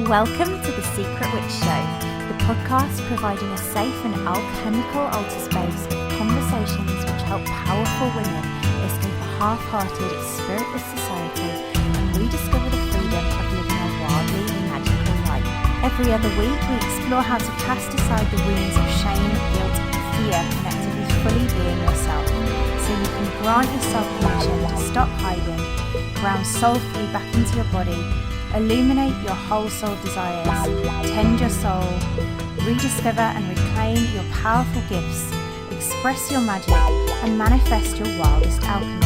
Welcome to The Secret Witch Show, the podcast providing a safe and alchemical altar space of conversations which help powerful women escape a half-hearted, spiritless society and rediscover the freedom of living a wildly magical life. Every other week, we explore how to cast aside the wounds of shame, guilt, and fear connected with fully being yourself, so you can grant yourself permission to stop hiding, ground soulfully back into your body, illuminate your whole soul desires, tend your soul, rediscover and reclaim your powerful gifts, express your magic, and manifest your wildest alchemy.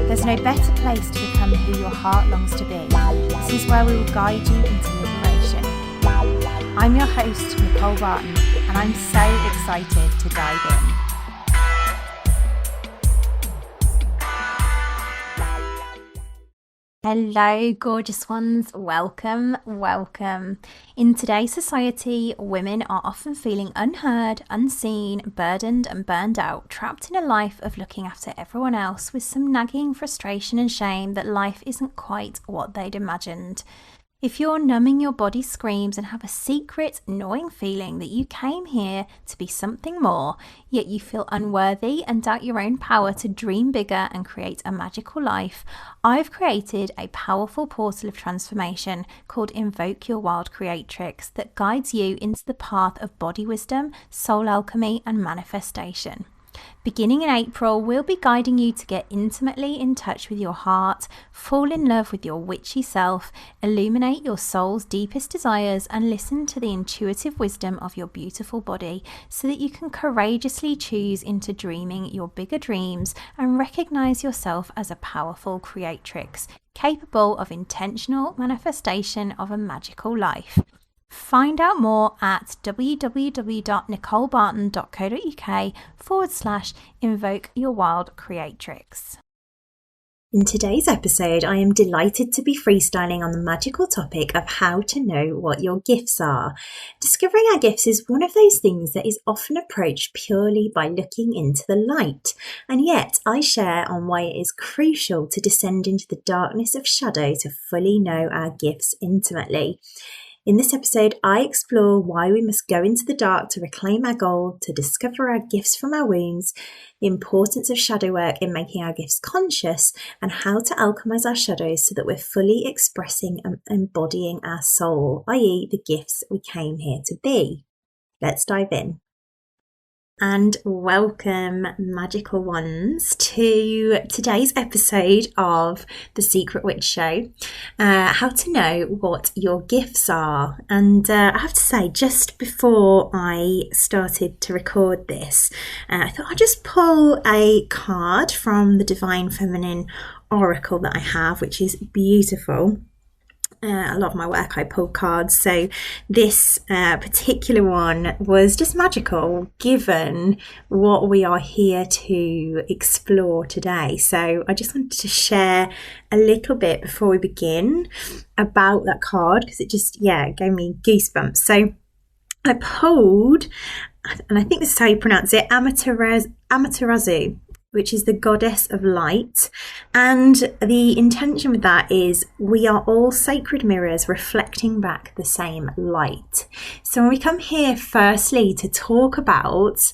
There's no better place to become who your heart longs to be. This is where we will guide you into liberation. I'm your host, Nicole Barton, and I'm so excited to dive in. Hello, gorgeous ones. Welcome. In today's society, women are often feeling unheard, unseen, burdened and burned out, trapped in a life of looking after everyone else with some nagging frustration and shame that life isn't quite what they'd imagined. If you're numbing your body screams and have a secret, gnawing feeling that you came here to be something more, yet you feel unworthy and doubt your own power to dream bigger and create a magical life, I've created a powerful portal of transformation called Invoke Your Wild Creatrix that guides you into the path of body wisdom, soul alchemy, and manifestation. Beginning in April, we'll be guiding you to get intimately in touch with your heart, fall in love with your witchy self, illuminate your soul's deepest desires, and listen to the intuitive wisdom of your beautiful body so that you can courageously choose into dreaming your bigger dreams and recognize yourself as a powerful creatrix, capable of intentional manifestation of a magical life. Find out more at www.nicolebarton.co.uk/invoke your wild creatrix. In today's episode, I am delighted to be freestyling on the magical topic of how to know what your gifts are. Discovering our gifts is one of those things that is often approached purely by looking into the light, and yet I share on why it is crucial to descend into the darkness of shadow to fully know our gifts intimately. In this episode, I explore why we must go into the dark to reclaim our gold, to discover our gifts from our wounds, the importance of shadow work in making our gifts conscious, and how to alchemize our shadows so that we're fully expressing and embodying our soul, i.e. the gifts we came here to be. Let's dive in. And welcome, magical ones, to today's episode of The Secret Witch Show, how to know what your gifts are. And I have to say, just before I started to record this, I thought I'd just pull a card from the Divine Feminine Oracle that I have, which is beautiful. A lot of my work I pull cards, so this particular one was just magical given what we are here to explore today. So I just wanted to share a little bit before we begin about that card because it just gave me goosebumps. So I pulled, and I think this is how you pronounce it, Amaterasu, which is the goddess of light. And the intention with that is we are all sacred mirrors reflecting back the same light. So when we come here firstly to talk about,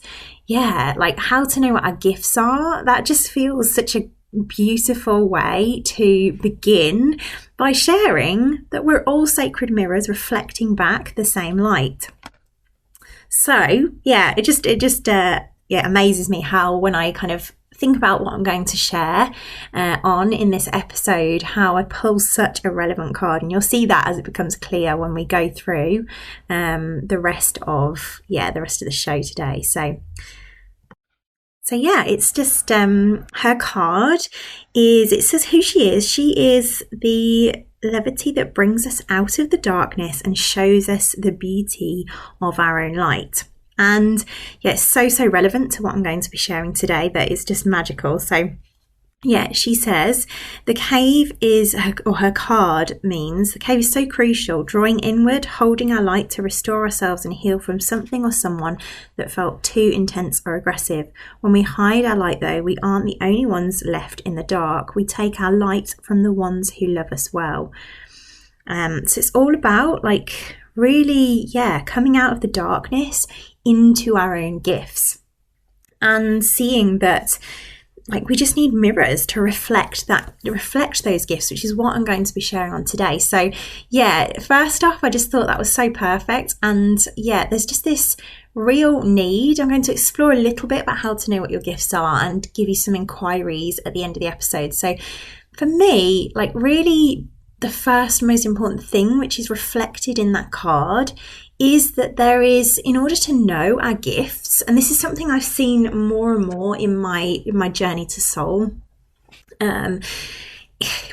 like how to know what our gifts are, that just feels such a beautiful way to begin by sharing that we're all sacred mirrors reflecting back the same light. So it just amazes me how when I kind of think about what I'm going to share in this episode, how I pull such a relevant card, and you'll see that as it becomes clear when we go through the rest of the show today. So it's just her card it says who she is. She is the levity that brings us out of the darkness and shows us the beauty of our own light. And it's so relevant to what I'm going to be sharing today that it's just magical. So she says the cave is, her card means the cave is so crucial, drawing inward, holding our light to restore ourselves and heal from something or someone that felt too intense or aggressive. When we hide our light though, we aren't the only ones left in the dark. We take our light from the ones who love us well. So it's all about like really, coming out of the darkness into our own gifts and seeing that like we just need mirrors to reflect those gifts, which is what I'm going to be sharing on today. So first off, I just thought that was so perfect. And there's just this real need. I'm going to explore a little bit about how to know what your gifts are and give you some inquiries at the end of the episode. So for me, like really the first most important thing, which is reflected in that card, is that there is, in order to know our gifts, and this is something I've seen more and more in my journey to soul,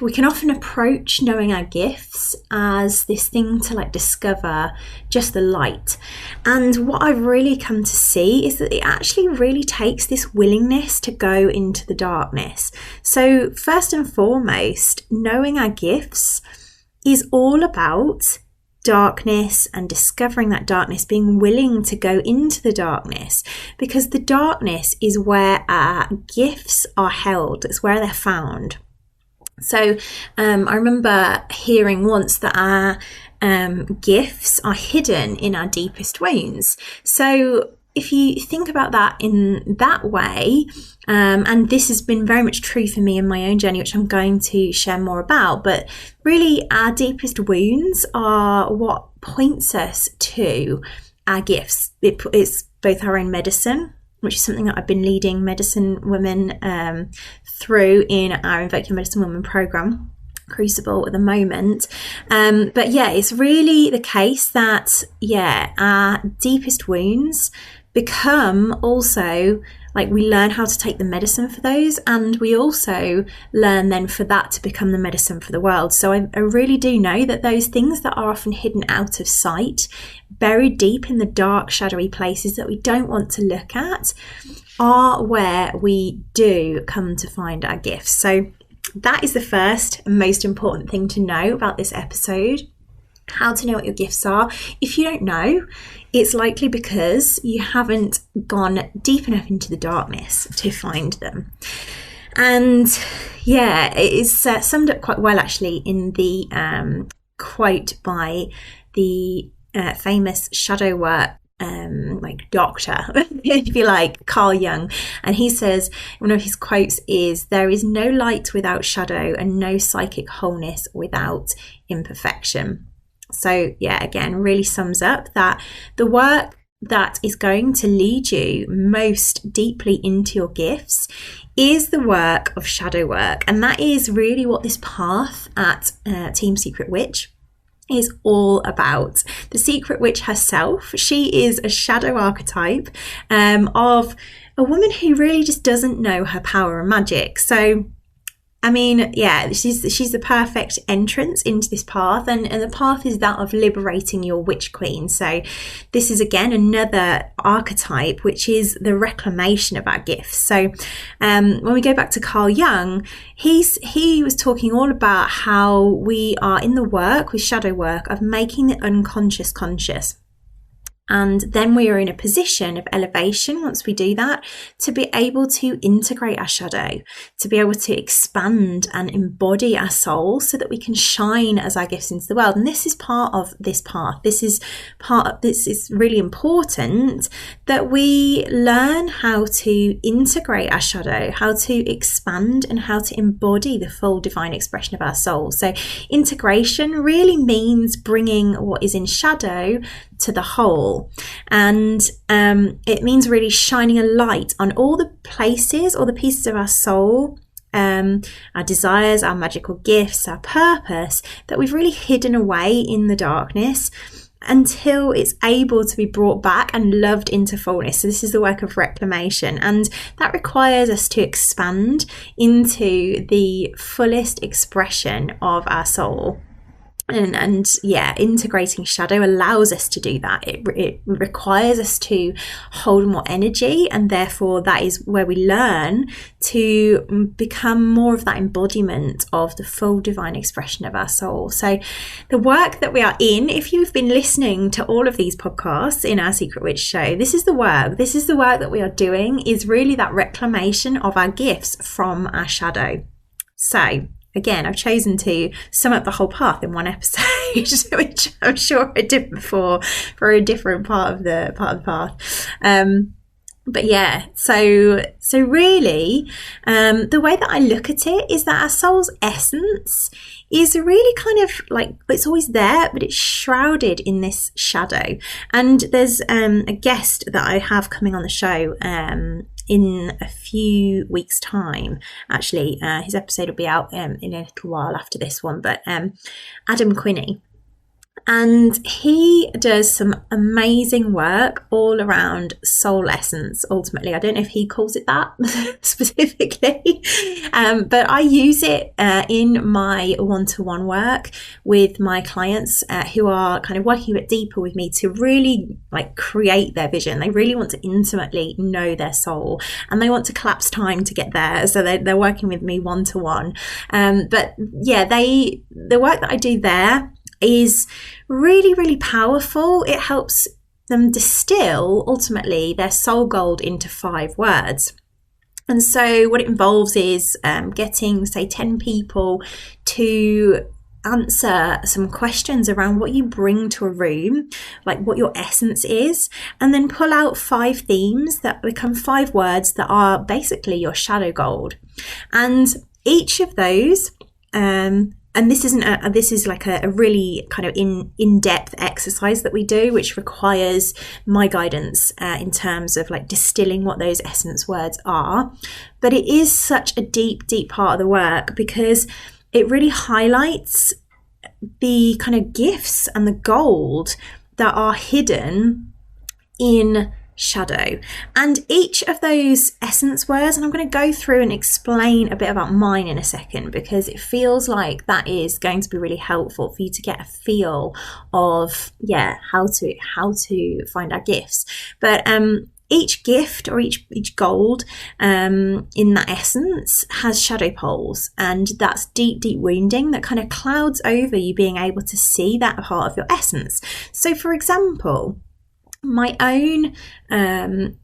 we can often approach knowing our gifts as this thing to like discover just the light. And what I've really come to see is that it actually really takes this willingness to go into the darkness. So first and foremost, knowing our gifts is all about darkness and discovering that darkness, being willing to go into the darkness, because the darkness is where our gifts are held. It's where they're found. So I remember hearing once that our gifts are hidden in our deepest wounds. So if you think about that in that way, and this has been very much true for me in my own journey, which I'm going to share more about, but really our deepest wounds are what points us to our gifts. It's both our own medicine, which is something that I've been leading medicine women through in our Invoke Your Medicine Woman program, Crucible, at the moment. But it's really the case that, our deepest wounds become also, like, we learn how to take the medicine for those, and we also learn then for that to become the medicine for the world. So I really do know that those things that are often hidden out of sight, buried deep in the dark, shadowy places that we don't want to look at, are where we do come to find our gifts. So that is the first and most important thing to know about this episode. How to know what your gifts are. If you don't know, it's likely because you haven't gone deep enough into the darkness to find them. And it is summed up quite well actually in the quote by the famous shadow work doctor, if you like, Carl Jung. And he says, one of his quotes is, "There is no light without shadow and no psychic wholeness without imperfection." So again, really sums up that the work that is going to lead you most deeply into your gifts is the work of shadow work. And that is really what this path at Team Secret Witch is all about. The Secret Witch herself, she is a shadow archetype of a woman who really just doesn't know her power and magic. So I mean, she's the perfect entrance into this path, and the path is that of liberating your witch queen. So this is again another archetype, which is the reclamation of our gifts. So when we go back to Carl Jung, he was talking all about how we are in the work with shadow work of making the unconscious conscious. And then we are in a position of elevation once we do that, to be able to integrate our shadow, to be able to expand and embody our soul so that we can shine as our gifts into the world. And this is part of this path. This is really important that we learn how to integrate our shadow, how to expand and how to embody the full divine expression of our soul. So integration really means bringing what is in shadow to the whole, and it means really shining a light on all the places or the pieces of our soul, our desires, our magical gifts, our purpose that we've really hidden away in the darkness, until it's able to be brought back and loved into fullness. So this is the work of reclamation, and that requires us to expand into the fullest expression of our soul. And integrating shadow allows us to do that. It requires us to hold more energy, and therefore that is where we learn to become more of that embodiment of the full divine expression of our soul. So the work that we are in, if you've been listening to all of these podcasts in our Secret Witch show, this is the work that we are doing, is really that reclamation of our gifts from our shadow. So again, I've chosen to sum up the whole path in one episode. which I'm sure I did before for a different part of the path. But yeah, so really, the way that I look at it is that our soul's essence is really kind of like, it's always there, but it's shrouded in this shadow. And there's a guest that I have coming on the show in a few weeks' time. Actually, his episode will be out in a little while after this one, but Adam Quinney. And he does some amazing work all around soul essence, ultimately. I don't know if he calls it that specifically, but I use it in my one-to-one work with my clients who are kind of working a bit deeper with me to really like create their vision. They really want to intimately know their soul, and they want to collapse time to get there. So they're working with me one-to-one. But yeah, the work that I do there is really, really powerful. It helps them distill ultimately their soul gold into 5 words. And so what it involves is getting, say, 10 people to answer some questions around what you bring to a room, like what your essence is, and then pull out 5 themes that become 5 words that are basically your shadow gold. And each of those, and this is like a really kind of in-depth exercise that we do, which requires my guidance in terms of like distilling what those essence words are. But it is such a deep, deep part of the work because it really highlights the kind of gifts and the gold that are hidden in shadow. And each of those essence words, and I'm going to go through and explain a bit about mine in a second, because it feels like that is going to be really helpful for you to get a feel of how to find our gifts. But each gift or each gold in that essence has shadow poles, and that's deep wounding that kind of clouds over you being able to see that part of your essence. So for example, my own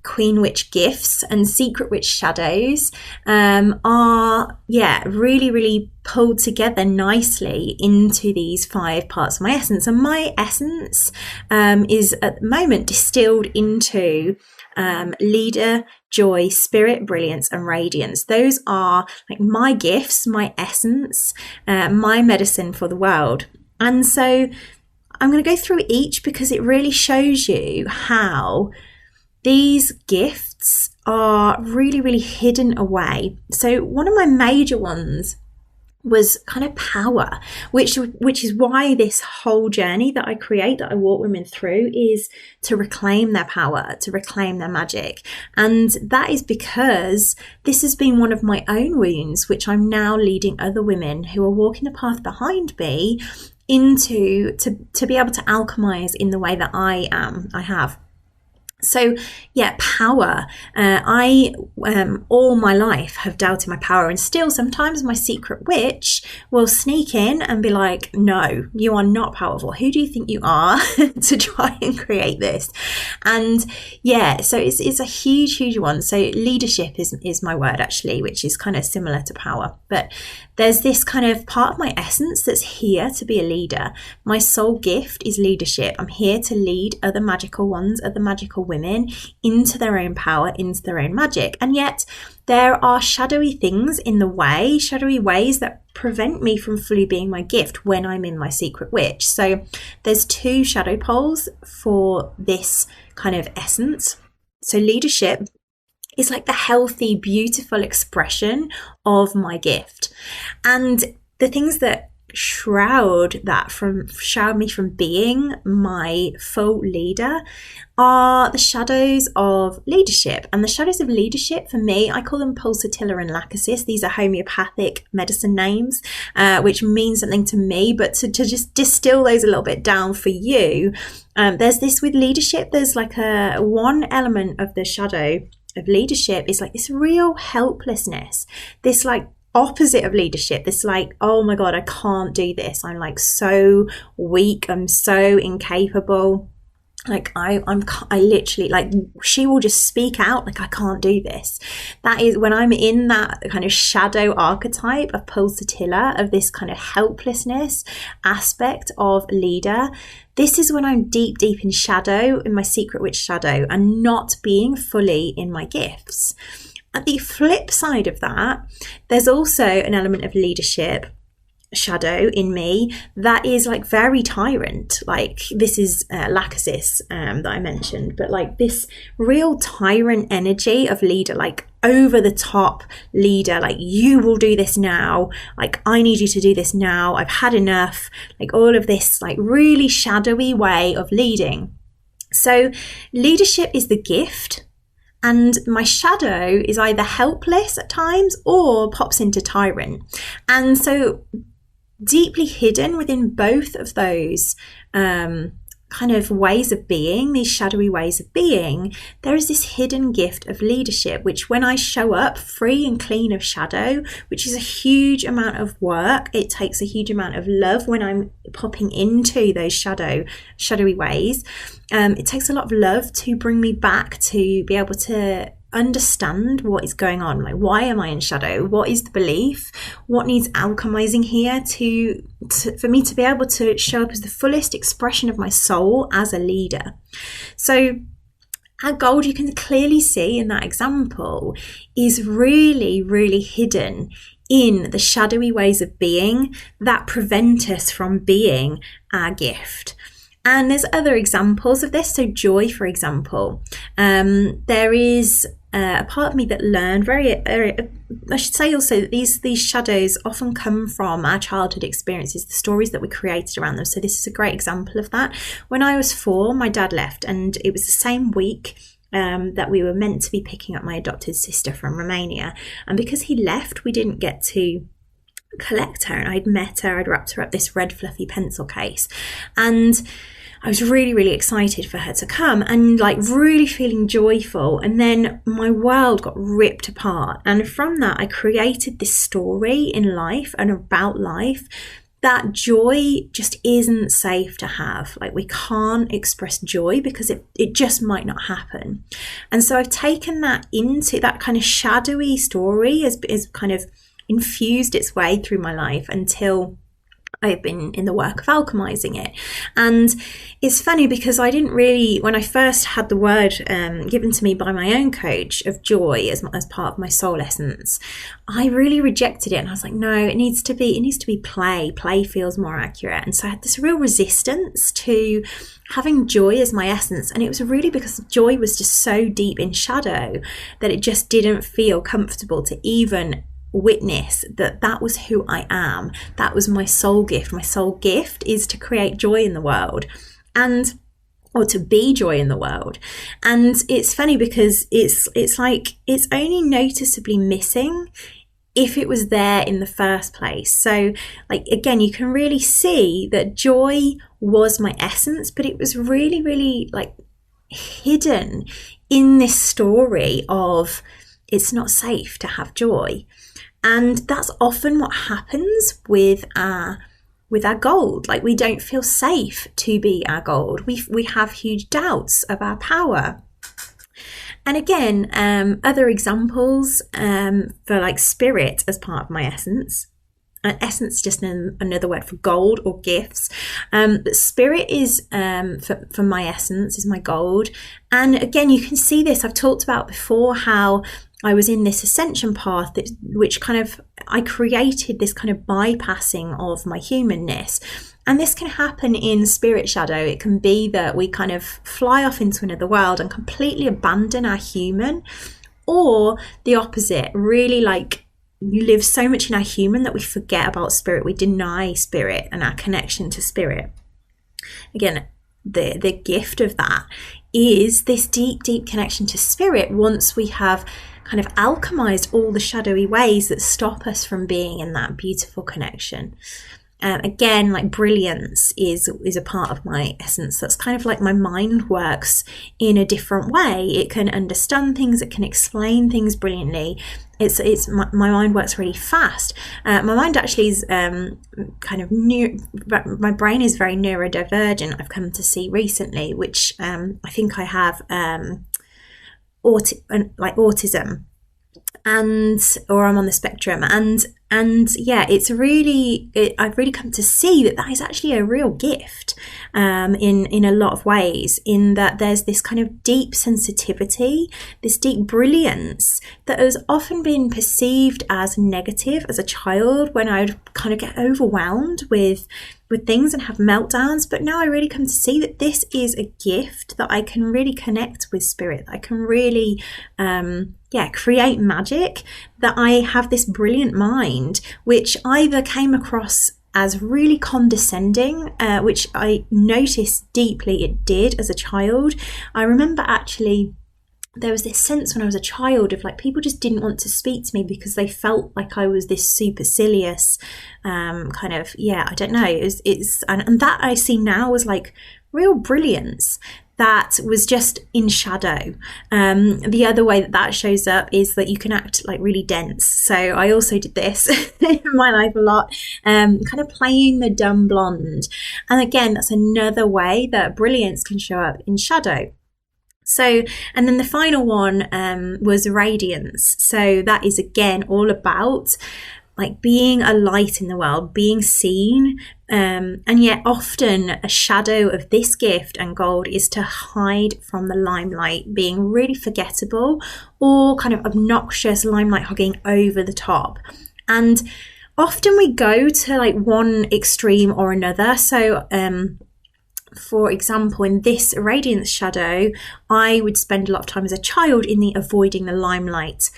Queen Witch gifts and Secret Witch shadows are really, really pulled together nicely into these 5 parts of my essence. And my essence is at the moment distilled into leader, joy, spirit, brilliance, and radiance. Those are like my gifts, my essence, my medicine for the world. And so I'm going to go through each because it really shows you how these gifts are really, really hidden away. So one of my major ones was kind of power, which is why this whole journey that I create, that I walk women through, is to reclaim their power, to reclaim their magic. And that is because this has been one of my own wounds, which I'm now leading other women who are walking the path behind me into to be able to alchemize in the way that I have. So power. I all my life have doubted my power, and still sometimes my secret witch will sneak in and be like, no, you are not powerful. Who do you think you are to try and create this? And so it's a huge one. So leadership is my word, actually, which is kind of similar to power. But there's this kind of part of my essence that's here to be a leader. My soul gift is leadership. I'm here to lead other magical ones, other magical women into their own power, into their own magic. And yet there are shadowy things in the way, shadowy ways that prevent me from fully being my gift when I'm in my secret witch. So there's 2 shadow poles for this kind of essence. So leadership is like the healthy, beautiful expression of my gift. And the things that shroud me from being my full leader are the shadows of leadership. And the shadows of leadership, for me, I call them pulsatilla and lachesis. These are homeopathic medicine names, which mean something to me. But to just distill those a little bit down for you, there's this with leadership. There's like one element of the shadow of leadership is like this real helplessness, this like opposite of leadership, this like, oh my God, I can't do this. I'm like so weak. I'm so incapable. Like I literally, like, she will just speak out, like, I can't do this. That is when I'm in that kind of shadow archetype of pulsatilla, of this kind of helplessness aspect of leader. This is when I'm deep in shadow, in my secret witch shadow, and not being fully in my gifts. At the flip side of that, there's also an element of leadership shadow in me that is like very tyrant. Like, this is lachesis that I mentioned, but like this real tyrant energy of leader, like over the top leader, like, you will do this now, like, I need you to do this now, I've had enough, like all of this like really shadowy way of leading. So leadership is the gift, and my shadow is either helpless at times or pops into tyrant. And so deeply hidden within both of those kind of ways of being, these shadowy ways of being, there is this hidden gift of leadership, which when I show up free and clean of shadow, which is a huge amount of work, it takes a huge amount of love when I'm popping into those shadowy ways. It takes a lot of love to bring me back to be able to understand what is going on. Like, why am I in shadow? What is the belief? What needs alchemising here for me to be able to show up as the fullest expression of my soul as a leader? So our gold, you can clearly see in that example, is really, really hidden in the shadowy ways of being that prevent us from being our gift. And there's other examples of this. So joy, for example, there is a part of me that learned I should say also that these shadows often come from our childhood experiences, the stories that we created around them. So this is a great example of that. When I was 4, my dad left, and it was the same week that we were meant to be picking up my adopted sister from Romania. And because he left, we didn't get to collect her, and I'd met her, I'd wrapped her up this red fluffy pencil case, and I was really, really excited for her to come and like really feeling joyful. And then my world got ripped apart. And from that, I created this story in life and about life that joy just isn't safe to have. Like, we can't express joy because it just might not happen. And so I've taken that into that kind of shadowy story as kind of infused its way through my life until I've been in the work of alchemising it. And it's funny because I didn't really, when I first had the word given to me by my own coach of joy as part of my soul essence, I really rejected it. And I was like, no, it needs to be play. Play feels more accurate. And so I had this real resistance to having joy as my essence. And it was really because joy was just so deep in shadow that it just didn't feel comfortable to even witness that was who I am. That was my soul gift. My soul gift is to create joy in the world, or to be joy in the world. And it's funny because it's like it's only noticeably missing if it was there in the first place. So like, again, you can really see that joy was my essence, but it was really, really like hidden in this story of it's not safe to have joy. And that's often what happens with our gold. Like, we don't feel safe to be our gold. We have huge doubts of our power. And again, other examples for like spirit as part of my essence. Essence, just another word for gold or gifts. But spirit is for my essence, is my gold. And again, you can see this. I've talked about before how I was in this ascension path which kind of, I created this kind of bypassing of my humanness. And this can happen in spirit shadow. It can be that we kind of fly off into another world and completely abandon our human, or the opposite, really like you live so much in our human that we forget about spirit. We deny spirit and our connection to spirit. Again, the gift of that is this deep, deep connection to spirit once we have kind of alchemized all the shadowy ways that stop us from being in that beautiful connection. Again, like brilliance is a part of my essence. That's kind of like my mind works in a different way. It can understand things, it can explain things brilliantly. It's my mind works really fast. My mind actually is kind of new. My brain is very neurodivergent, I've come to see recently, which I think I have autism, or I'm on the spectrum, and yeah, it's really, I've really come to see that is actually a real gift in a lot of ways, in that there's this kind of deep sensitivity, this deep brilliance that has often been perceived as negative as a child, when I would kind of get overwhelmed with things and have meltdowns. But now I really come to see that this is a gift, that I can really connect with spirit, that I can really create magic, that I have this brilliant mind, which either came across as really condescending, which I noticed deeply it did as a child. I remember actually there was this sense when I was a child of like, people just didn't want to speak to me because they felt like I was this supercilious kind of, I don't know, and that I see now as like real brilliance that was just in shadow. The other way that shows up is that you can act like really dense. So I also did this in my life a lot, kind of playing the dumb blonde. And again, that's another way that brilliance can show up in shadow. So, and then the final one was Radiance. So that is again all about like being a light in the world, being seen, and yet often a shadow of this gift and gold is to hide from the limelight, being really forgettable or kind of obnoxious, limelight hogging, over the top. And often we go to like one extreme or another. So for example, in this Radiance shadow, I would spend a lot of time as a child in the avoiding the limelight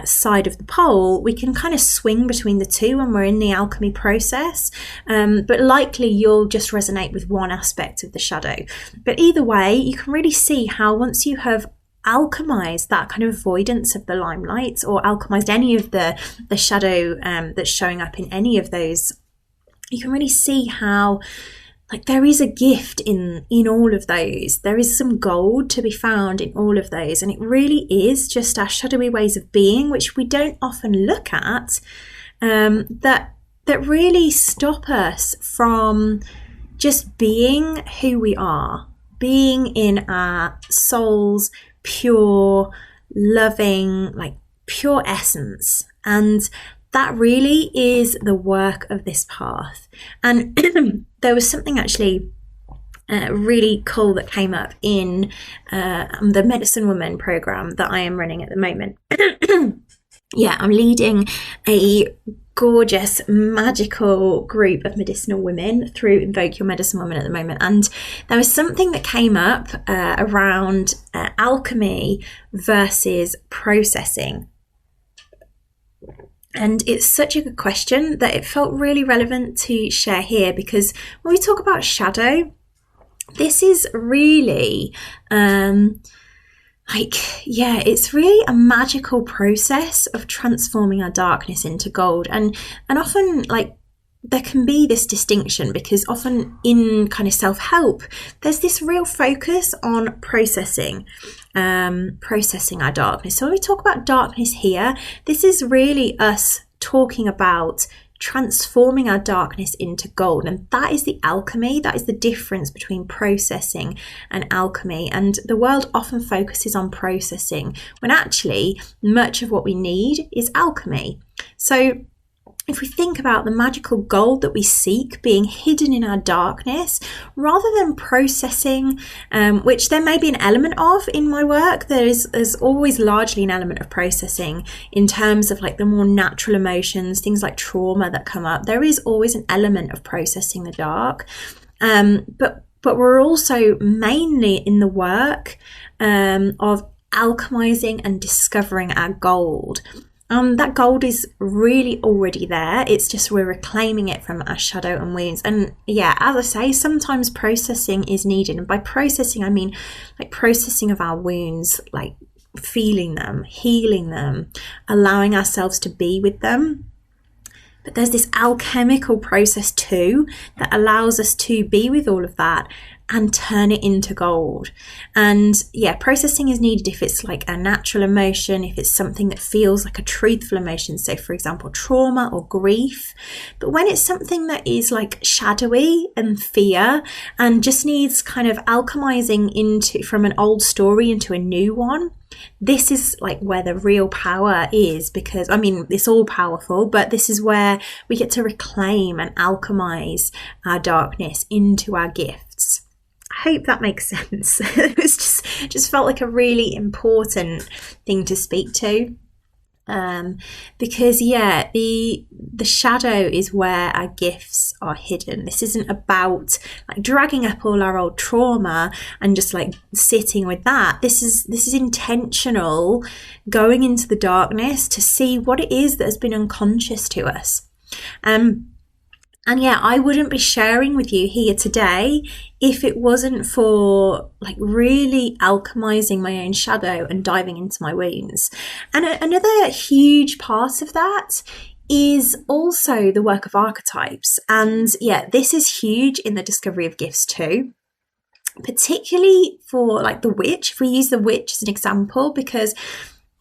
side of the pole. We can kind of swing between the two when we're in the alchemy process, but likely you'll just resonate with one aspect of the shadow. But either way, you can really see how once you have alchemized that kind of avoidance of the limelight, or alchemized any of the shadow that's showing up in any of those, you can really see how like there is a gift in all of those. There is some gold to be found in all of those. And it really is just our shadowy ways of being, which we don't often look at, that really stop us from just being who we are, being in our soul's pure, loving, like pure essence. And that really is the work of this path. And there was something actually really cool that came up in the Medicine Woman program that I am running at the moment. I'm leading a gorgeous, magical group of medicinal women through Invoke Your Medicine Woman at the moment. And there was something that came up around alchemy versus processing. And it's such a good question that it felt really relevant to share here, because when we talk about shadow, this is really it's really a magical process of transforming our darkness into gold. And often like there can be this distinction, because often in kind of self-help, there's this real focus on processing our darkness. So when we talk about darkness here, this is really us talking about transforming our darkness into gold. And that is the alchemy. That is the difference between processing and alchemy. And the world often focuses on processing, when actually much of what we need is alchemy. So if we think about the magical gold that we seek being hidden in our darkness, rather than processing, which there may be an element of in my work, there's always largely an element of processing in terms of like the more natural emotions, things like trauma that come up. There is always an element of processing the dark, but we're also mainly in the work of alchemizing and discovering our gold. That gold is really already there. It's just we're reclaiming it from our shadow and wounds. And yeah, as I say, sometimes processing is needed. And by processing, I mean like processing of our wounds, like feeling them, healing them, allowing ourselves to be with them. But there's this alchemical process too that allows us to be with all of that and turn it into gold. And yeah, processing is needed if it's like a natural emotion, if it's something that feels like a truthful emotion, so for example trauma or grief. But when it's something that is like shadowy and fear and just needs kind of alchemizing into from an old story into a new one, this is like where the real power is, because I mean it's all powerful, but this is where we get to reclaim and alchemize our darkness into our gifts. I hope that makes sense. It was just felt like a really important thing to speak to, because yeah, the shadow is where our gifts are hidden. This isn't about like dragging up all our old trauma and just like sitting with that. This is intentional, going into the darkness to see what it is that has been unconscious to us. And yeah, I wouldn't be sharing with you here today if it wasn't for like really alchemizing my own shadow and diving into my wounds. And another huge part of that is also the work of archetypes. And yeah, this is huge in the discovery of gifts too, particularly for like the witch. If we use the witch as an example, because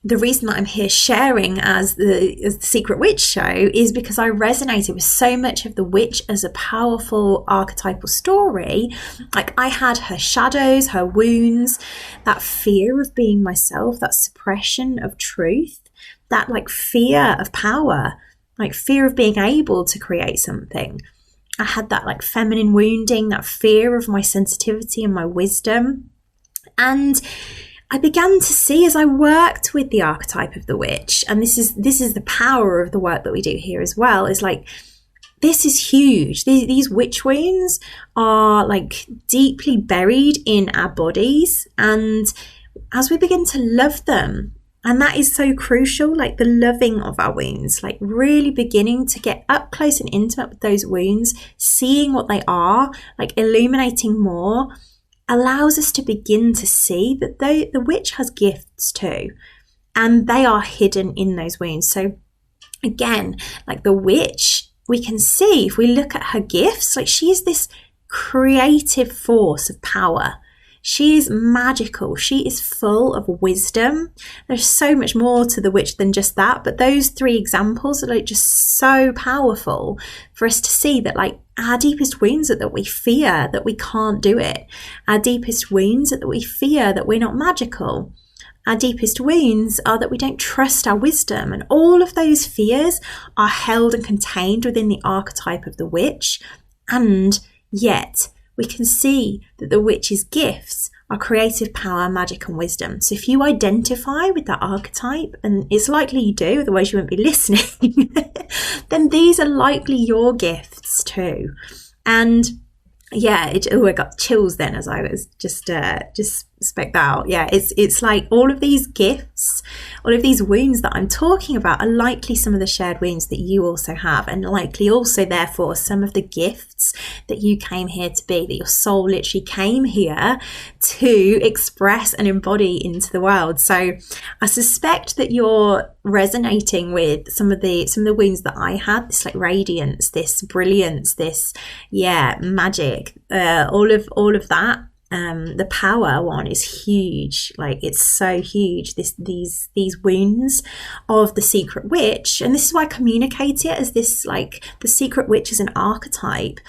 the reason that I'm here sharing as the Secret Witch show is because I resonated with so much of the witch as a powerful archetypal story. Like I had her shadows, her wounds, that fear of being myself, that suppression of truth, that like fear of power, like fear of being able to create something. I had that like feminine wounding, that fear of my sensitivity and my wisdom. And I began to see as I worked with the archetype of the witch, and this is the power of the work that we do here as well, is like, this is huge. These witch wounds are like deeply buried in our bodies. And as we begin to love them, and that is so crucial, like the loving of our wounds, like really beginning to get up close and intimate with those wounds, seeing what they are, like illuminating more, allows us to begin to see that the witch has gifts too, and they are hidden in those wounds. So again, like the witch, we can see if we look at her gifts, like she is this creative force of power. She is magical. She is full of wisdom. There's so much more to the witch than just that, but those three examples are like just so powerful for us to see that like our deepest wounds are that we fear that we can't do it. Our deepest wounds are that we fear that we're not magical. Our deepest wounds are that we don't trust our wisdom. And all of those fears are held and contained within the archetype of the witch. And yet we can see that the witch's gifts are creative power, magic and wisdom. So if you identify with that archetype, and it's likely you do, otherwise you wouldn't be listening, then these are likely your gifts too. And yeah, I got chills then as I was just spec that out. Yeah, it's like all of these gifts, all of these wounds that I'm talking about are likely some of the shared wounds that you also have, and likely also therefore some of the gifts that you came here to be, that your soul literally came here to express and embody into the world. So I suspect that you're resonating with some of the wounds that I had, this like radiance, this brilliance, this magic, all of that. The power one is huge. Like it's so huge. These wounds of the secret witch, and this is why I communicate it as this, like the secret witch as an archetype,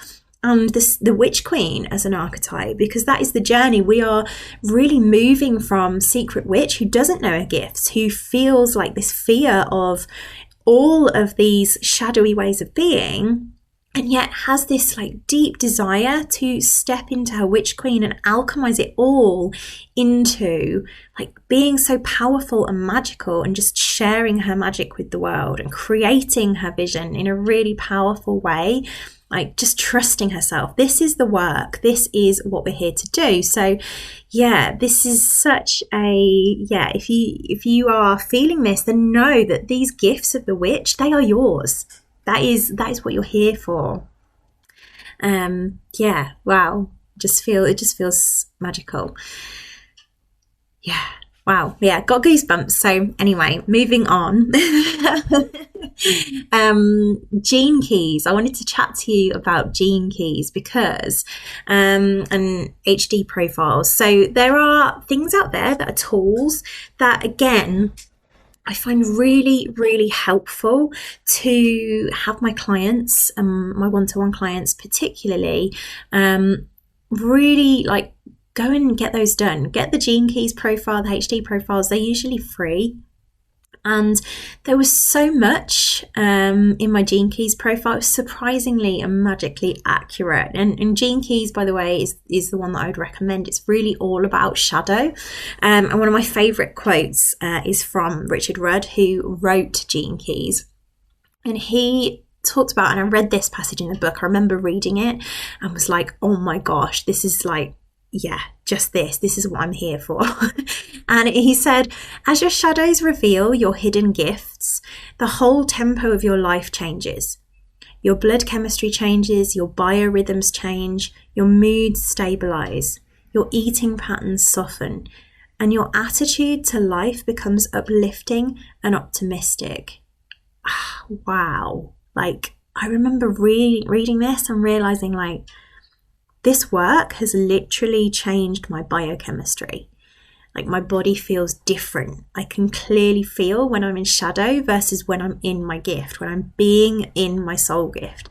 and the witch queen as an archetype, because that is the journey. We are really moving from secret witch who doesn't know her gifts, who feels like this fear of all of these shadowy ways of being, and yet has this like deep desire to step into her witch queen and alchemize it all into like being so powerful and magical, and just sharing her magic with the world and creating her vision in a really powerful way, like just trusting herself. This is the work. This is what we're here to do. So yeah, this is such a, if you are feeling this, then know that these gifts of the witch, they are yours. That is what you're here for. Wow. It just feels magical. Yeah. Wow, yeah, got goosebumps. So anyway, moving on. Gene keys. I wanted to chat to you about gene keys because and HD profiles. So there are things out there that are tools that, again, I find really, really helpful to have my clients, my one-to-one clients particularly, really like go and get those done. Get the Gene Keys profile, the HD profiles. They're usually free. And there was so much in my Gene Keys profile. It was surprisingly and magically accurate. And Gene Keys, by the way, is the one that I would recommend. It's really all about shadow. And one of my favourite quotes is from Richard Rudd, who wrote Gene Keys. And he talked about, and I read this passage in the book, I remember reading it and was like, oh my gosh, this is like, yeah, just this is what I'm here for. And he said, as your shadows reveal your hidden gifts, the whole tempo of your life changes. Your blood chemistry changes, your biorhythms change, your moods stabilize, your eating patterns soften, and your attitude to life becomes uplifting and optimistic. Wow. Like, I remember reading this and realizing, like, this work has literally changed my biochemistry. Like, my body feels different. I can clearly feel when I'm in shadow versus when I'm in my gift, when I'm being in my soul gift.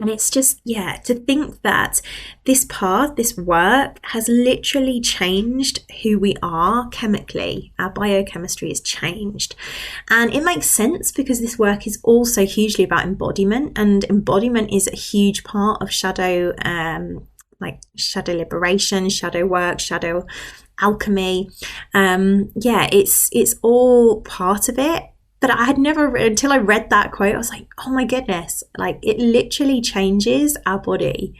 And it's just, yeah, to think that this path, this work has literally changed who we are chemically. Our biochemistry has changed. And it makes sense because this work is also hugely about embodiment. And embodiment is a huge part of shadow, like shadow liberation, shadow work, shadow alchemy. Yeah, it's all part of it. But I had never, until I read that quote, I was like, oh my goodness, like it literally changes our body.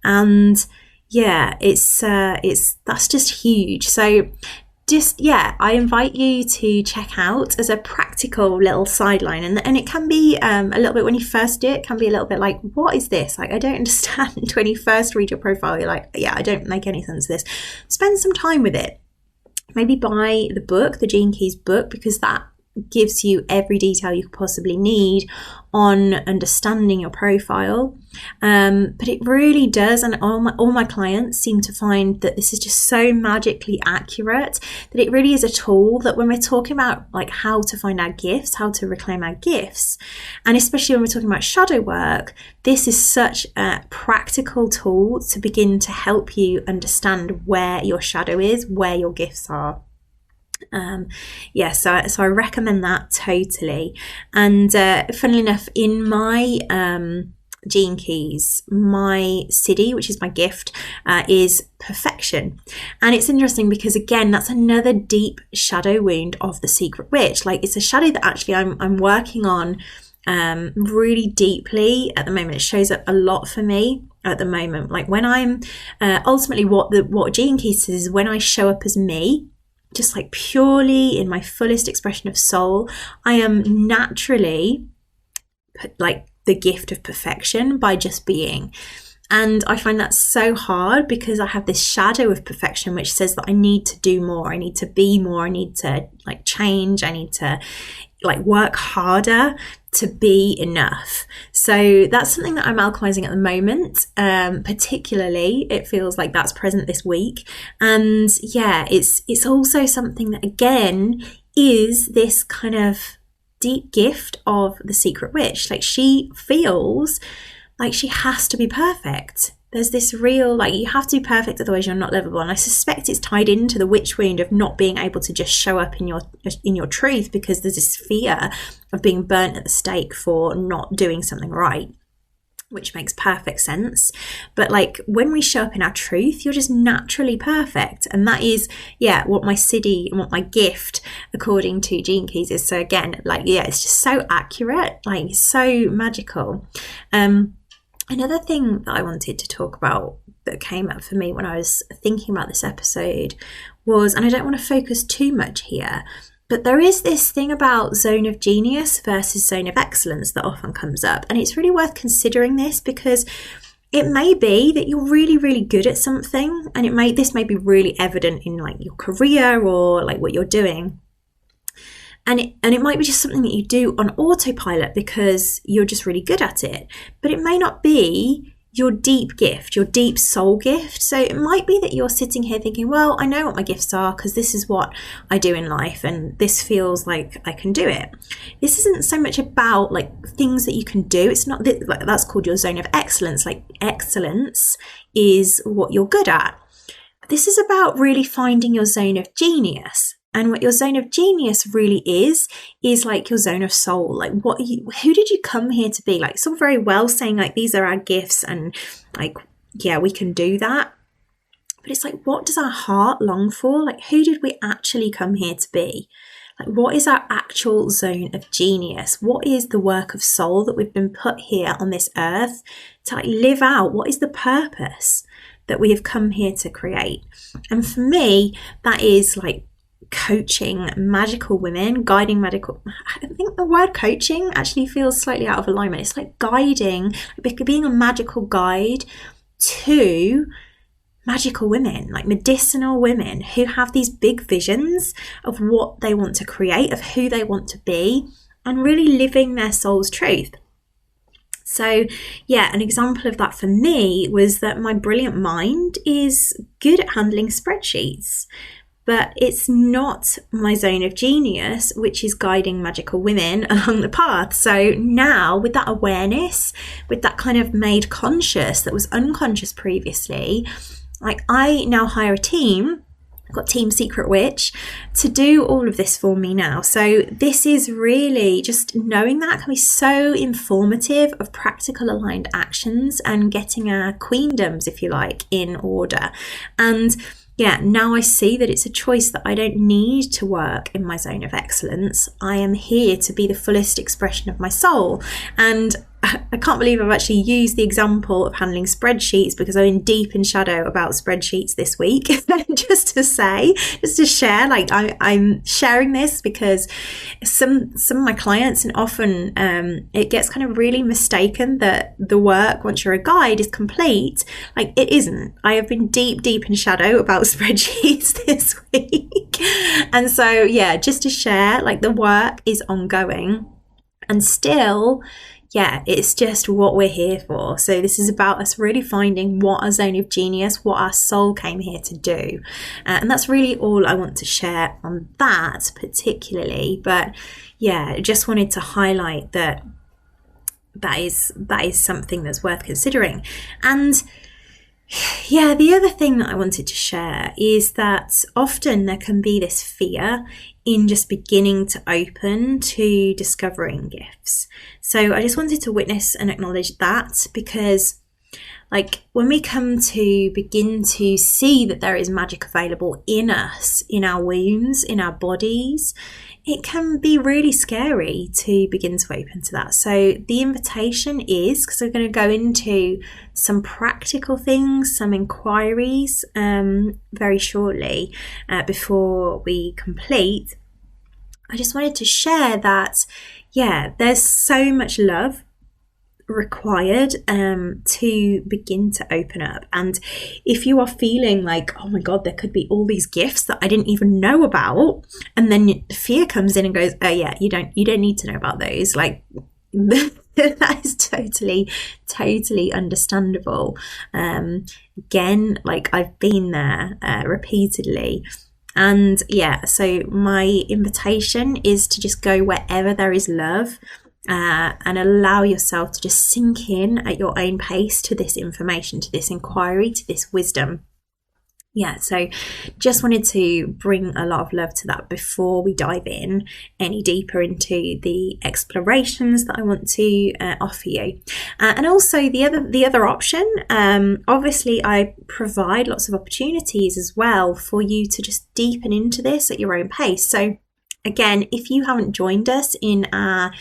And yeah, that's just huge. So just, yeah, I invite you to check out as a practical little sideline. And it can be a little bit, when you first do it, can be a little bit like, what is this? Like, I don't understand. When you first read your profile, you're like, yeah, I don't make any sense of this. Spend some time with it. Maybe buy the book, the Gene Keys book, because that gives you every detail you could possibly need on understanding your profile. But it really does, and all my clients seem to find that this is just so magically accurate that it really is a tool that when we're talking about like how to find our gifts, how to reclaim our gifts, and especially when we're talking about shadow work, this is such a practical tool to begin to help you understand where your shadow is, where your gifts are. So I recommend that totally. And funnily enough, in my Gene Keys, my Siddhi, which is my gift, is perfection. And it's interesting because, again, that's another deep shadow wound of the secret witch. Like, it's a shadow that actually I'm working on really deeply at the moment. It shows up a lot for me at the moment. Like, when I'm ultimately what Gene Keys says is when I show up as me, just like purely in my fullest expression of soul, I am naturally like the gift of perfection by just being. And I find that so hard because I have this shadow of perfection which says that I need to do more, I need to be more, I need to like change, I need to like work harder to be enough. So that's something that I'm alchemizing at the moment. Particularly, it feels like that's present this week. And yeah, it's also something that, again, is this kind of deep gift of the secret witch. Like, she feels like she has to be perfect. There's this real, like, you have to be perfect, otherwise you're not livable. And I suspect it's tied into the witch wound of not being able to just show up in your truth, because there's this fear of being burnt at the stake for not doing something right, which makes perfect sense. But like, when we show up in our truth, you're just naturally perfect. And that is, yeah, what my Siddhi and what my gift, according to Gene Keys, is. So again, like, yeah, it's just so accurate, like so magical. Another thing that I wanted to talk about that came up for me when I was thinking about this episode was, and I don't want to focus too much here, but there is this thing about zone of genius versus zone of excellence that often comes up. And it's really worth considering this, because It may be that you're really, really good at something, and this may be really evident in like your career or like what you're doing. And it might be just something that you do on autopilot because you're just really good at it. But it may not be your deep gift, your deep soul gift. So it might be that you're sitting here thinking, well, I know what my gifts are because this is what I do in life and this feels like I can do it. This isn't so much about like things that you can do. It's not that, like, that's called your zone of excellence. Like excellence is what you're good at. But this is about really finding your zone of genius. And what your zone of genius really is like your zone of soul. Like who did you come here to be? Like it's all very well saying like these are our gifts and like, yeah, we can do that. But it's like, what does our heart long for? Like who did we actually come here to be? Like what is our actual zone of genius? What is the work of soul that we've been put here on this earth to like live out? What is the purpose that we have come here to create? And for me, that is like coaching magical women, guiding magical. I think the word coaching actually feels slightly out of alignment. It's like guiding, being a magical guide to magical women, like medicinal women who have these big visions of what they want to create, of who they want to be, and really living their soul's truth. So yeah, an example of that for me was that my brilliant mind is good at handling spreadsheets. But it's not my zone of genius, which is guiding magical women along the path. So now with that awareness, with that kind of made conscious that was unconscious previously, like I now hire a team, I've got Team Secret Witch, to do all of this for me now. So this is really just knowing that can be so informative of practical aligned actions and getting our queendoms, if you like, in order. And yeah, now I see that it's a choice that I don't need to work in my zone of excellence. I am here to be the fullest expression of my soul. And I can't believe I've actually used the example of handling spreadsheets because I'm deep in shadow about spreadsheets this week. just to share, like I'm sharing this because some of my clients, and often it gets kind of really mistaken that the work, once you're a guide, is complete. Like it isn't. I have been deep in shadow about spreadsheets this week. And so, yeah, just to share, like the work is ongoing and still, yeah, it's just what we're here for. So this is about us really finding what our zone of genius, what our soul came here to do. And that's really all I want to share on that particularly. But yeah, just wanted to highlight that is something that's worth considering. And yeah, the other thing that I wanted to share is that often there can be this fear in just beginning to open to discovering gifts. So I just wanted to witness and acknowledge that, because like when we come to begin to see that there is magic available in us, in our wounds, in our bodies, it can be really scary to begin to open to that. So the invitation is, because we're going to go into some practical things, some inquiries very shortly before we complete. I just wanted to share that, yeah, there's so much love required to begin to open up. And if you are feeling like, oh my god, there could be all these gifts that I didn't even know about, and then fear comes in and goes, oh yeah, you don't need to know about those, like that is totally understandable. Again, like I've been there repeatedly. And yeah, so my invitation is to just go wherever there is love and allow yourself to just sink in at your own pace to this information, to this inquiry, to this wisdom. Yeah, so just wanted to bring a lot of love to that before we dive in any deeper into the explorations that I want to offer you. And also the other option, obviously I provide lots of opportunities as well for you to just deepen into this at your own pace. So again, if you haven't joined us in our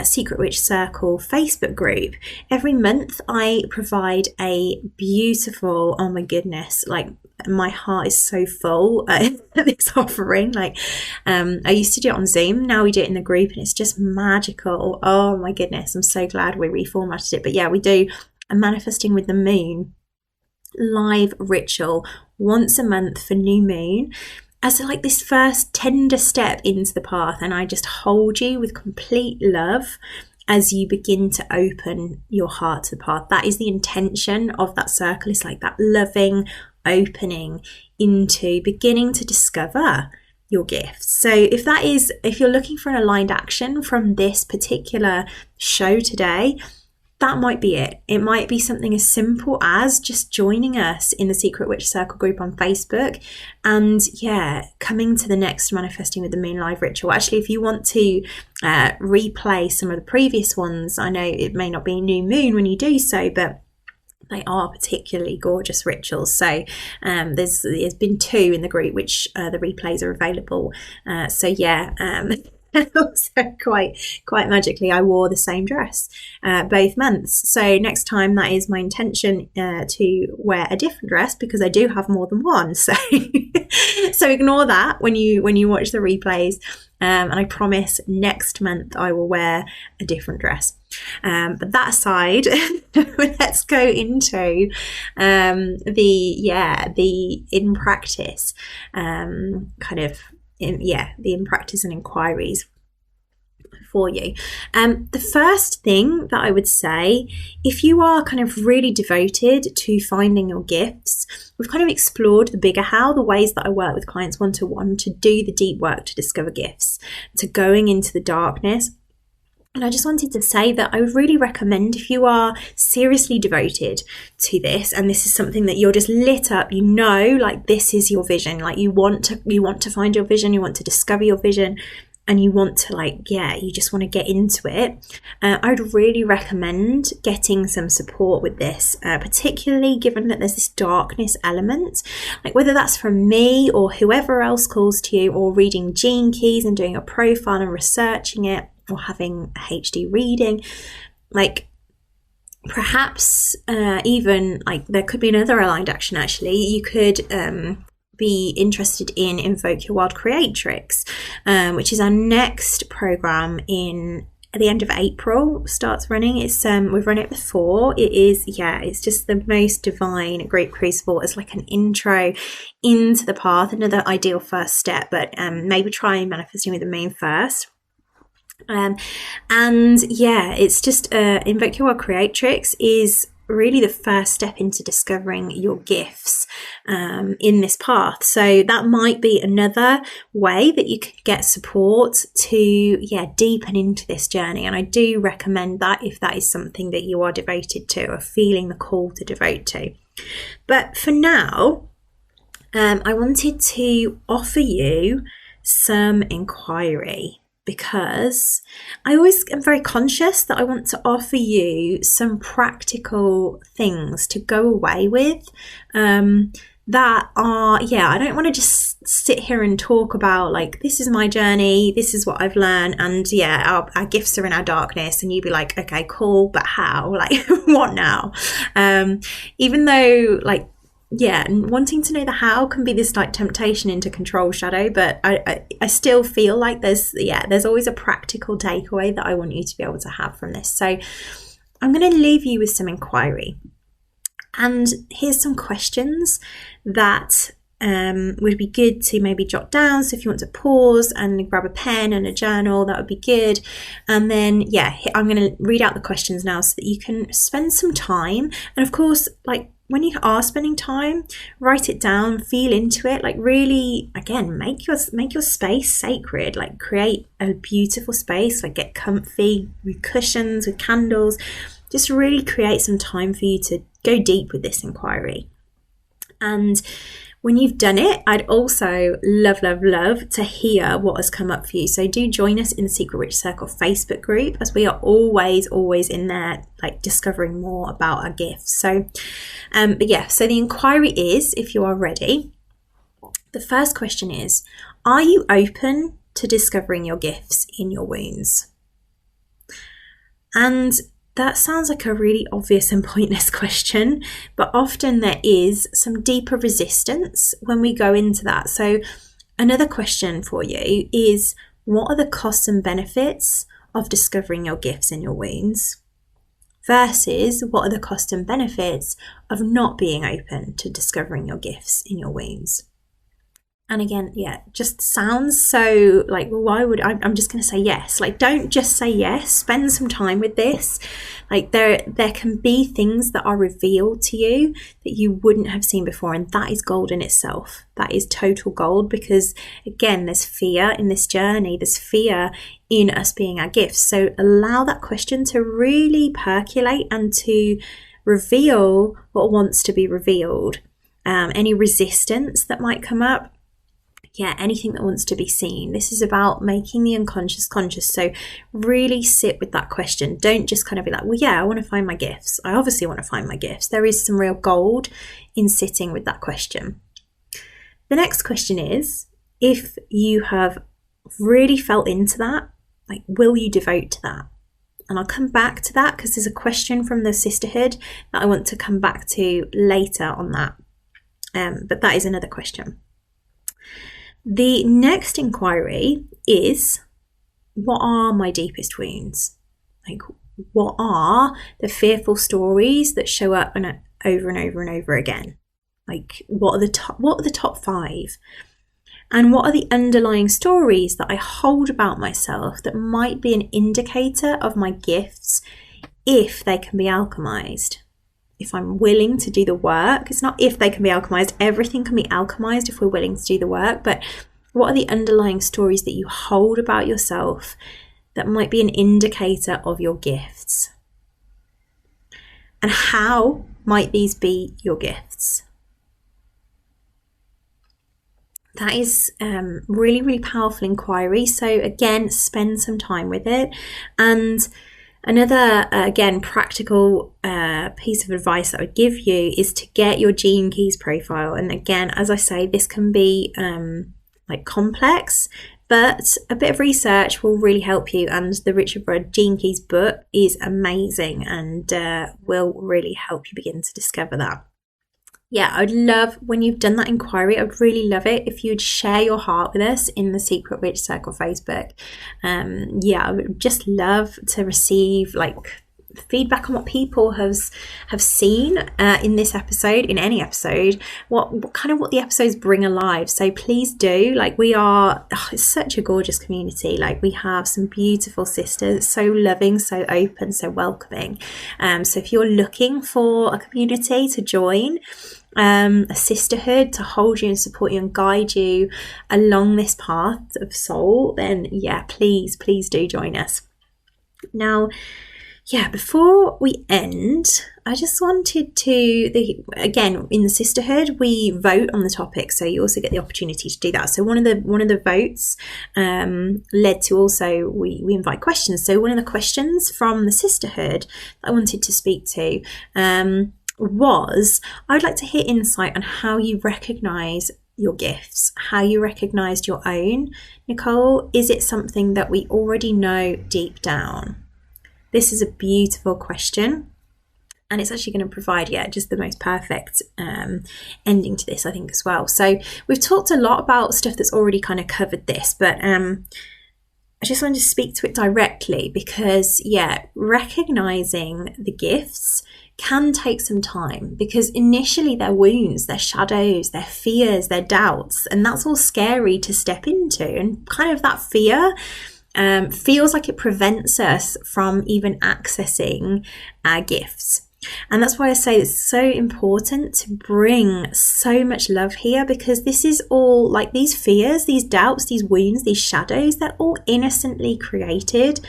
Secret Witch Circle Facebook group, every month I provide a beautiful, oh my goodness, like my heart is so full at this offering. Like I used to do it on Zoom, now we do it in the group and it's just magical. Oh my goodness, I'm so glad we reformatted it. But yeah, we do a Manifesting with the Moon live ritual once a month for new moon as like this first tender step into the path. And I just hold you with complete love as you begin to open your heart to the path. That is the intention of that circle. It's like that loving opening into beginning to discover your gifts. So if you're looking for an aligned action from this particular show today, that might be it. It might be something as simple as just joining us in the Secret Witch Circle group on Facebook and coming to the next Manifesting with the Moon live ritual. Actually, if you want to replay some of the previous ones, I know it may not be new moon when you do so, but they are particularly gorgeous rituals. So there's been 2 in the group which the replays are available. And also quite magically, I wore the same dress both months. So next time, that is my intention to wear a different dress, because I do have more than one. So so ignore that when you watch the replays. And I promise next month I will wear a different dress. But that aside, let's go into the in practice the in practice and inquiries for you. The first thing that I would say, if you are kind of really devoted to finding your gifts, we've kind of explored the bigger how, the ways that I work with clients one-to-one to do the deep work to discover gifts, to going into the darkness. And I just wanted to say that I would really recommend, if you are seriously devoted to this, and this is something that you're just lit up, like this is your vision, like you want to find your vision, you want to discover your vision, and you want to you just want to get into it. I would really recommend getting some support with this, particularly given that there's this darkness element, like whether that's from me or whoever else calls to you, or reading gene keys and doing a profile and researching it, or having a HD reading, like perhaps even like there could be another aligned action. Actually, you could be interested in Invoke Your Wild Creatrix, which is our next program at the end of April starts running. It's we've run it before. It's just the most divine group crucible as like an intro into the path, another ideal first step, but maybe try Manifesting with the Moon first. It's just Invoke Your Wild Creatrix is really the first step into discovering your gifts in this path. So that might be another way that you could get support to deepen into this journey. And I do recommend that if that is something that you are devoted to or feeling the call to devote to. But for now, I wanted to offer you some inquiry, because I always am very conscious that I want to offer you some practical things to go away with that are, I don't want to just sit here and talk about like, this is my journey, this is what I've learned, and our gifts are in our darkness, and you'd be like, okay, cool, but how? Like, what now? Even though wanting to know the how can be this like temptation into control shadow, but I still feel like there's always a practical takeaway that I want you to be able to have from this. So I'm going to leave you with some inquiry, and here's some questions that would be good to maybe jot down. So if you want to pause and grab a pen and a journal, that would be good. And then I'm going to read out the questions now so that you can spend some time, and of course, like, when you are spending time, write it down, feel into it, like really, again, make your space sacred, like create a beautiful space, like get comfy with cushions, with candles, just really create some time for you to go deep with this inquiry. And when you've done it, I'd also love to hear what has come up for you. So do join us in the Secret Witch Circle Facebook group, as we are always in there, like discovering more about our gifts. So, so the inquiry is, if you are ready, the first question is, are you open to discovering your gifts in your wounds? And that sounds like a really obvious and pointless question, but often there is some deeper resistance when we go into that. So another question for you is, what are the costs and benefits of discovering your gifts in your wounds? versus what are the costs and benefits of not being open to discovering your gifts in your wounds. And again, just sounds so like, well, why would I'm just going to say yes. Like, don't just say yes. Spend some time with this. Like, there can be things that are revealed to you that you wouldn't have seen before, and that is gold in itself. That is total gold, because again, there's fear in this journey. There's fear in us being our gifts. So allow that question to really percolate and to reveal what wants to be revealed. Any resistance that might come up. Anything that wants to be seen. This is about making the unconscious conscious. So really sit with that question. Don't just kind of be like, well, I want to find my gifts. I obviously want to find my gifts. There is some real gold in sitting with that question. The next question is, if you have really felt into that, like, will you devote to that? And I'll come back to that because there's a question from the sisterhood that I want to come back to later on that. But that is another question. The next inquiry is, what are my deepest wounds? Like, what are the fearful stories that show up and over and over and over again? Like, what are the top 5? And what are the underlying stories that I hold about myself that might be an indicator of my gifts if they can be alchemized? If I'm willing to do the work, it's not if they can be alchemized, everything can be alchemized if we're willing to do the work, but what are the underlying stories that you hold about yourself that might be an indicator of your gifts? And how might these be your gifts? That is really, really powerful inquiry. So again, spend some time with it. And another, again, practical piece of advice that I would give you is to get your Gene Keys profile. And again, as I say, this can be like complex, but a bit of research will really help you. And the Richard Rudd Gene Keys book is amazing and will really help you begin to discover that. I'd love, when you've done that inquiry, I'd really love it if you'd share your heart with us in the Secret Witch Circle Facebook. I would just love to receive like feedback on what people have seen in this episode, in any episode, what the episodes bring alive. So please do, like, we are, it's such a gorgeous community. Like, we have some beautiful sisters, so loving, so open, so welcoming. So if you're looking for a community to join, a sisterhood to hold you and support you and guide you along this path of soul, then please do join us. Now, before we end, I just wanted to, again, in the sisterhood, we vote on the topic, so you also get the opportunity to do that. So one of the votes led to also, we invite questions. So one of the questions from the sisterhood that I wanted to speak to was, I would like to hear insight on how you recognize your gifts, how you recognized your own. Nicole, is it something that we already know deep down? This is a beautiful question, and it's actually going to provide, just the most perfect ending to this, I think, as well. So we've talked a lot about stuff that's already kind of covered this, but I just wanted to speak to it directly because, recognizing the gifts can take some time, because initially they're wounds, they're shadows, they're fears, they're doubts, and that's all scary to step into. And kind of that fear feels like it prevents us from even accessing our gifts. And that's why I say it's so important to bring so much love here, because this is all, like, these fears, these doubts, these wounds, these shadows, they're all innocently created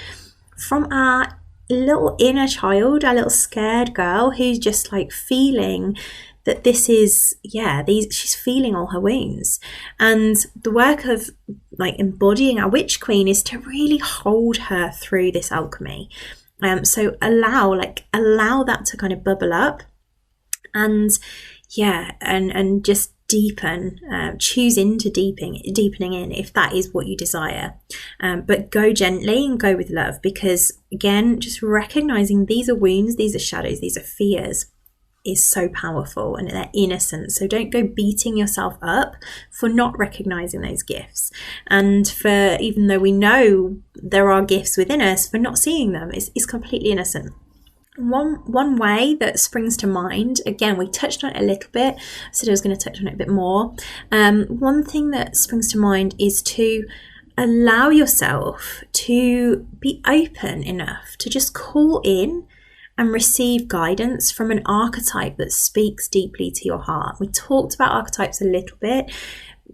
from our little inner child, our little scared girl who's just like feeling that this is, she's feeling all her wounds. And the work of like embodying our witch queen is to really hold her through this alchemy. So allow that to kind of bubble up and just deepen, choose into deepening in if that is what you desire. But go gently and go with love, because again, just recognizing these are wounds, these are shadows, these are fears is so powerful, and they're innocent. So don't go beating yourself up for not recognizing those gifts, and for, even though we know there are gifts within us, for not seeing them is completely innocent. One way that springs to mind, again, we touched on it a little bit, so I was going to touch on it a bit more. One thing that springs to mind is to allow yourself to be open enough to just call in and receive guidance from an archetype that speaks deeply to your heart. We talked about archetypes a little bit.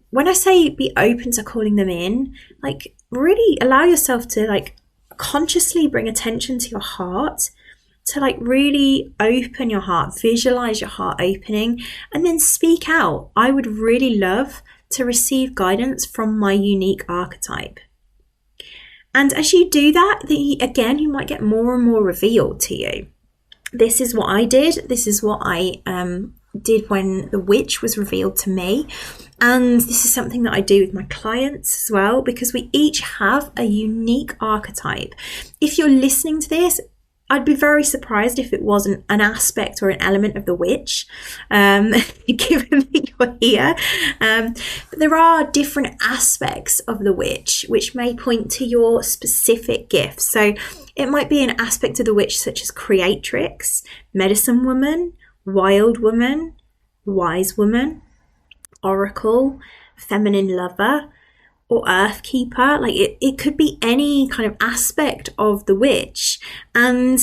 When I say be open to calling them in, like really allow yourself to like consciously bring attention to your heart, to like really open your heart, visualize your heart opening, and then speak out. I would really love to receive guidance from my unique archetype. And as you do that, again, you might get more and more revealed to you. This is what I did. This is what I did when the witch was revealed to me. And this is something that I do with my clients as well, because we each have a unique archetype. If you're listening to this, I'd be very surprised if it wasn't an aspect or an element of the witch, given that you're here. But there are different aspects of the witch which may point to your specific gifts. So it might be an aspect of the witch such as creatrix, medicine woman, wild woman, wise woman, oracle, feminine lover, or earth keeper. Like it could be any kind of aspect of the witch, and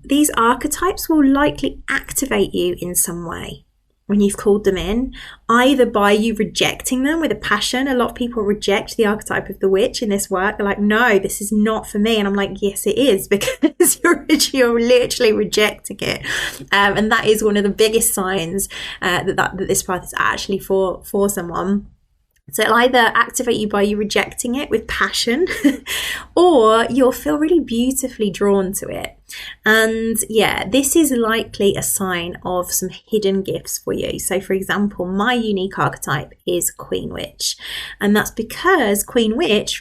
these archetypes will likely activate you in some way when you've called them in, either by you rejecting them with a passion. A lot of people reject the archetype of the witch in this work. They're like, no, this is not for me. And I'm like, yes, it is, because you're literally rejecting it. And that is one of the biggest signs that this path is actually for someone. So it'll either activate you by you rejecting it with passion, or you'll feel really beautifully drawn to it. And yeah, this is likely a sign of some hidden gifts for you. So for example, my unique archetype is Queen Witch. And that's because Queen Witch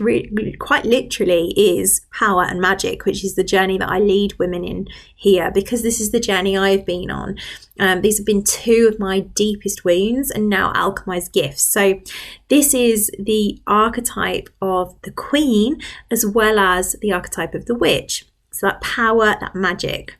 quite literally is power and magic, which is the journey that I lead women in here, because this is the journey I've been on. These have been two of my deepest wounds and now alchemized gifts. So this is the archetype of the Queen as well as the archetype of the Witch. So that power, that magic.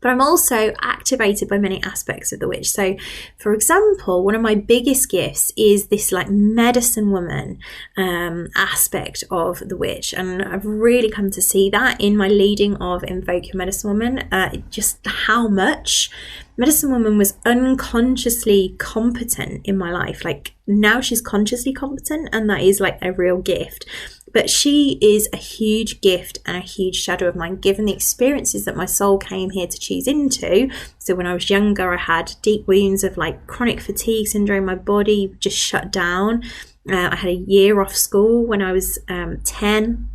But I'm also activated by many aspects of the witch. So for example, one of my biggest gifts is this like medicine woman aspect of the witch. And I've really come to see that in my leading of Invoke Your Medicine Woman, just how much Medicine Woman was unconsciously competent in my life. Like now she's consciously competent, and that is like a real gift. But she is a huge gift and a huge shadow of mine, given the experiences that my soul came here to choose into. So when I was younger, I had deep wounds of like chronic fatigue syndrome. My body just shut down. I had a year off school when I was 10.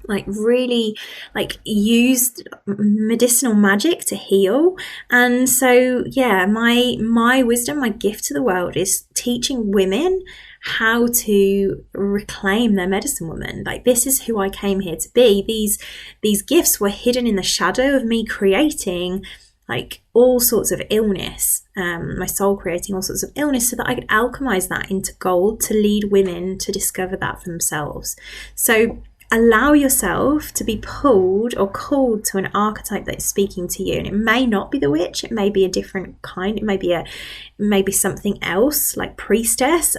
Like really like used medicinal magic to heal. And so yeah, my wisdom, my gift to the world is teaching women how to reclaim their medicine woman. Like this is who I came here to be. These gifts were hidden in the shadow of me creating like all sorts of illness, my soul creating all sorts of illness, so that I could alchemize that into gold to lead women to discover that for themselves. So allow yourself to be pulled or called to an archetype that is speaking to you. And it may not be the witch, it may be a different kind, it may be something else like priestess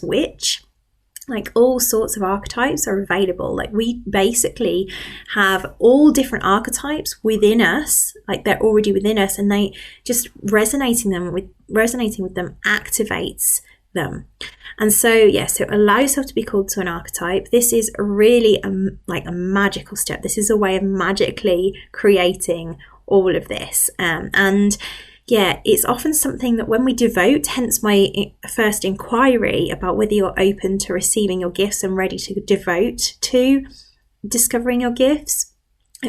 witch. Like all sorts of archetypes are available. Like we basically have all different archetypes within us, like they're already within us, and they just resonating with them activates them. And so yeah, so allow yourself to be called to an archetype. This is really like a magical step. This is a way of magically creating all of this. And yeah, it's often something that when we devote, hence my first inquiry about whether you're open to receiving your gifts and ready to devote to discovering your gifts.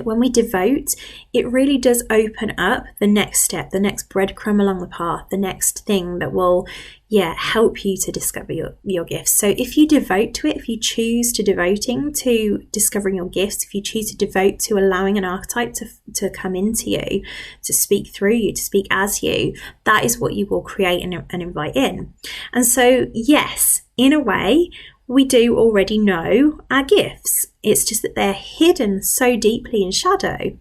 When we devote, it really does open up the next step, the next breadcrumb along the path, the next thing that will, help you to discover your gifts. So if you devote to it, if you choose to devoting to discovering your gifts, if you choose to devote to allowing an archetype to come into you, to speak through you, to speak as you, that is what you will create and invite in. And so, yes, in a way, we do already know our gifts. It's just that they're hidden so deeply in shadow.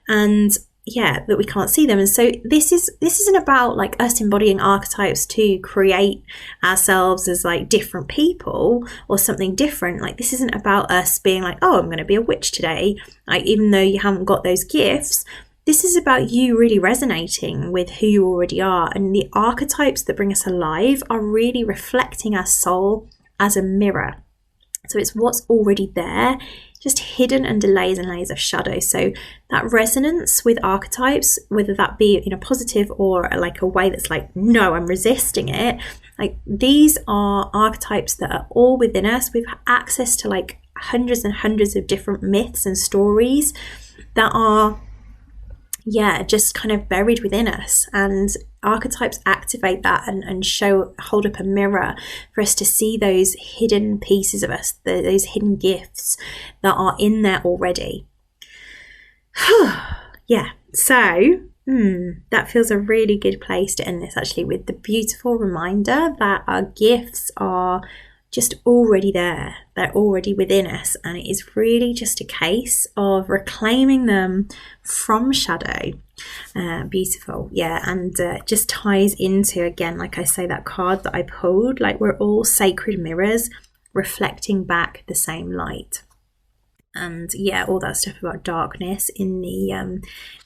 And that we can't see them. And so this isn't about like us embodying archetypes to create ourselves as like different people or something different. Like, this isn't about us being like, oh, I'm going to be a witch today, like, even though you haven't got those gifts. This is about you really resonating with who you already are, and the archetypes that bring us alive are really reflecting our soul as a mirror. So it's what's already there, just hidden under layers and layers of shadow. So that resonance with archetypes, whether that be in a positive or like a way that's like, no, I'm resisting it. Like, these are archetypes that are all within us. We've access to like hundreds and hundreds of different myths and stories that are just kind of buried within us, and archetypes activate that and hold up a mirror for us to see those hidden pieces of us, those hidden gifts that are in there already. So that feels a really good place to end this, actually, with the beautiful reminder that our gifts are just already there. They're already within us, and it is really just a case of reclaiming them from shadow. Beautiful. And just ties into, again, like I say, that card that I pulled, like, we're all sacred mirrors reflecting back the same light. And all that stuff about darkness in the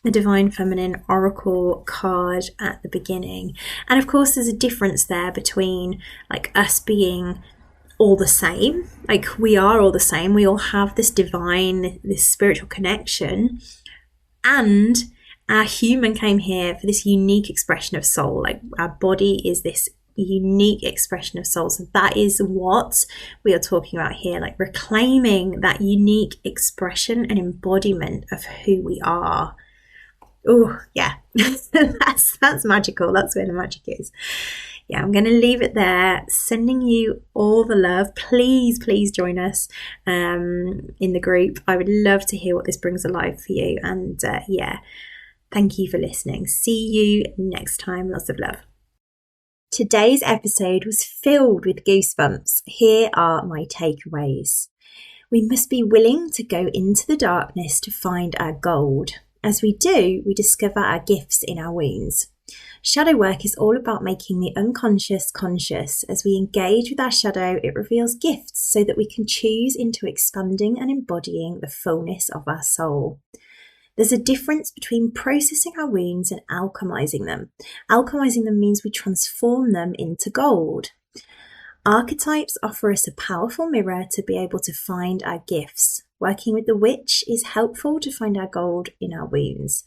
Divine Feminine Oracle card at the beginning. And of course, there's a difference there between like us being all the same, like we are all the same, we all have this divine, this spiritual connection, and our human came here for this unique expression of soul. Like, our body is this unique expression of soul. So that is what we are talking about here, like reclaiming that unique expression and embodiment of who we are. Oh yeah, that's magical. That's where the magic is. I'm going to leave it there, sending you all the love. Please join us in the group. I would love to hear what this brings alive for you. And thank you for listening. See you next time. Lots of love. Today's episode was filled with goosebumps. Here are my takeaways. We must be willing to go into the darkness to find our gold. As we do, we discover our gifts in our wounds. Shadow work is all about making the unconscious conscious. As we engage with our shadow, it reveals gifts so that we can choose into expanding and embodying the fullness of our soul. There's a difference between processing our wounds and alchemising them. Alchemising them means we transform them into gold. Archetypes offer us a powerful mirror to be able to find our gifts. Working with the witch is helpful to find our gold in our wounds.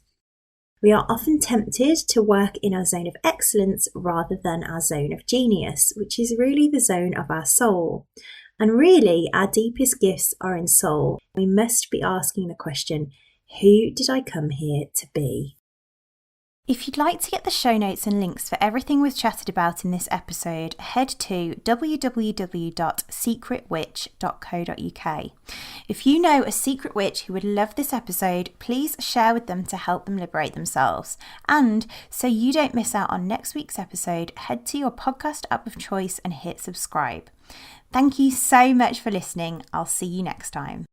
We are often tempted to work in our zone of excellence rather than our zone of genius, which is really the zone of our soul. And really, our deepest gifts are in soul. We must be asking the question, who did I come here to be? If you'd like to get the show notes and links for everything we've chatted about in this episode, head to www.secretwitch.co.uk. If you know a secret witch who would love this episode, please share with them to help them liberate themselves. And so you don't miss out on next week's episode, head to your podcast app of choice and hit subscribe. Thank you so much for listening. I'll see you next time.